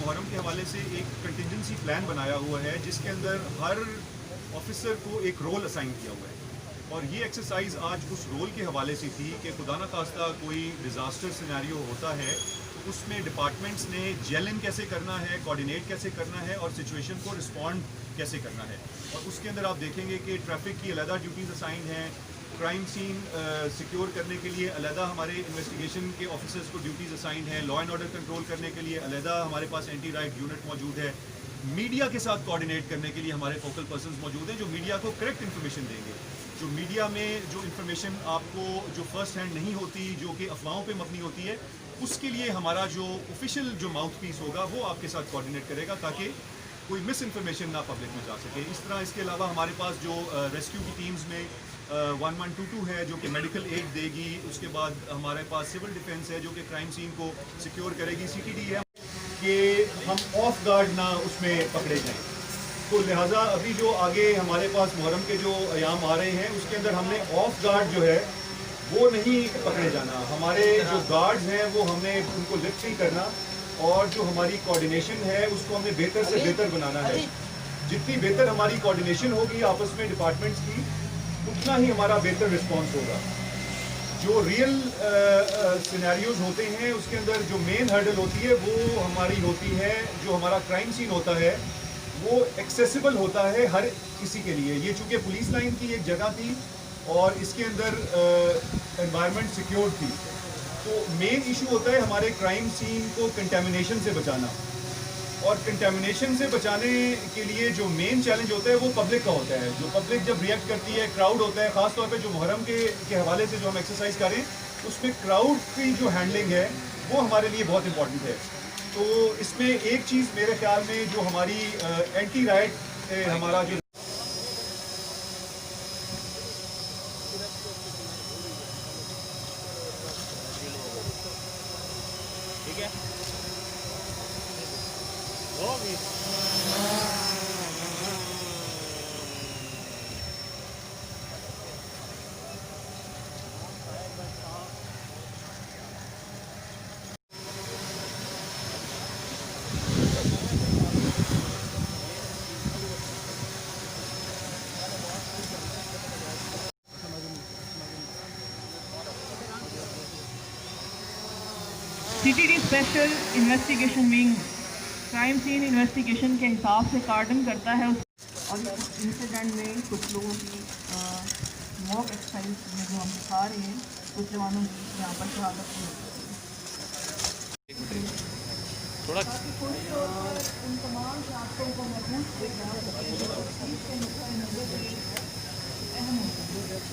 मुहर्रम के हवाले से एक कंटिजेंसी प्लान बनाया हुआ है जिसके अंदर हर ऑफिसर को एक रोल असाइन किया हुआ है और ये एक्सरसाइज आज उस रोल के हवाले से थी कि खुदा न खास्ता कोई डिज़ास्टर सिनेरियो होता है तो उसमें डिपार्टमेंट्स ने जेल इन कैसे करना है, कोऑर्डिनेट कैसे करना है और सिचुएशन को रिस्पॉन्ड कैसे करना है। और उसके अंदर आप देखेंगे कि ट्रैफिक की अलग ड्यूटीज़ असाइन हैं, क्राइम सीन सिक्योर करने के लिए अलग हमारे इन्वेस्टिगेशन के ऑफिसर्स को ड्यूटीज़ असाइन हैं, लॉ एंड ऑर्डर कंट्रोल करने के लिए अलग हमारे पास एंटी राइट यूनिट मौजूद है, मीडिया के साथ कोऑर्डिनेट करने के लिए हमारे फोकल पर्सन्स मौजूद हैं जो मीडिया को करेक्ट इन्फॉर्मेशन देंगे। जो मीडिया में जो इन्फॉर्मेशन आपको जो फर्स्ट हैंड नहीं होती, जो कि अफवाहों पे मबनी होती है, उसके लिए हमारा जो ऑफिशियल जो माउथ पीस होगा वो आपके साथ कोऑर्डिनेट करेगा ताकि कोई मिस इन्फॉर्मेशन ना पब्लिक में जा सके। इस तरह इसके अलावा हमारे पास जो रेस्क्यू की टीम्स में 1122 है जो कि मेडिकल एड देगी, उसके बाद हमारे पास सिविल डिफेंस है जो कि क्राइम सीन को सिक्योर करेगी, CTD है कि हम ऑफ गार्ड ना उसमें पकड़े जाएं। तो लिहाजा अभी जो आगे हमारे पास मुहर्रम के जो अयाम आ रहे हैं उसके अंदर हमने ऑफ गार्ड जो है वो नहीं पकड़े जाना, हमारे जो गार्ड्स हैं वो हमें उनको लिफ्ट नहीं करना और जो हमारी कोऑर्डिनेशन है उसको हमें बेहतर से बेहतर बनाना है। जितनी बेहतर हमारी कोऑर्डिनेशन होगी आपस में डिपार्टमेंट्स की उतना ही हमारा बेहतर रिस्पांस होगा। जो रियल सिनेरियोज होते हैं उसके अंदर जो मेन हर्डल होती है वो हमारी होती है, जो हमारा क्राइम सीन होता है वो एक्सेसिबल होता है हर किसी के लिए। ये चूँकि पुलिस लाइन की एक जगह थी और इसके अंदर एनवायरनमेंट सिक्योर थी, तो मेन इशू होता है हमारे क्राइम सीन को कंटेमिनेशन से बचाना। और कंटेमिनेशन से बचाने के लिए जो मेन चैलेंज होता है वो पब्लिक का होता है। जो पब्लिक जब रिएक्ट करती है, क्राउड होता है, ख़ास तौर पे जो मुहर्रम के हवाले से जो हम एक्सरसाइज करें उसमें क्राउड की जो हैंडलिंग है वो हमारे लिए बहुत इंपॉर्टेंट है। तो इसमें एक चीज़ मेरे ख्याल में जो हमारी एंटी राइट हमारा जो ठीक है CTD special investigation wing crime scene investigation के हिसाब से कार्डन करता है। और इस इंसिडेंट में कुछ लोगों की मॉक एक्सरसाइज में जो हम दिखा रहे हैं कुछ जवानों की यहाँ पर शहादत हुई। थोड़ा उन तमाम शहादतों को महफूज अहम होता है।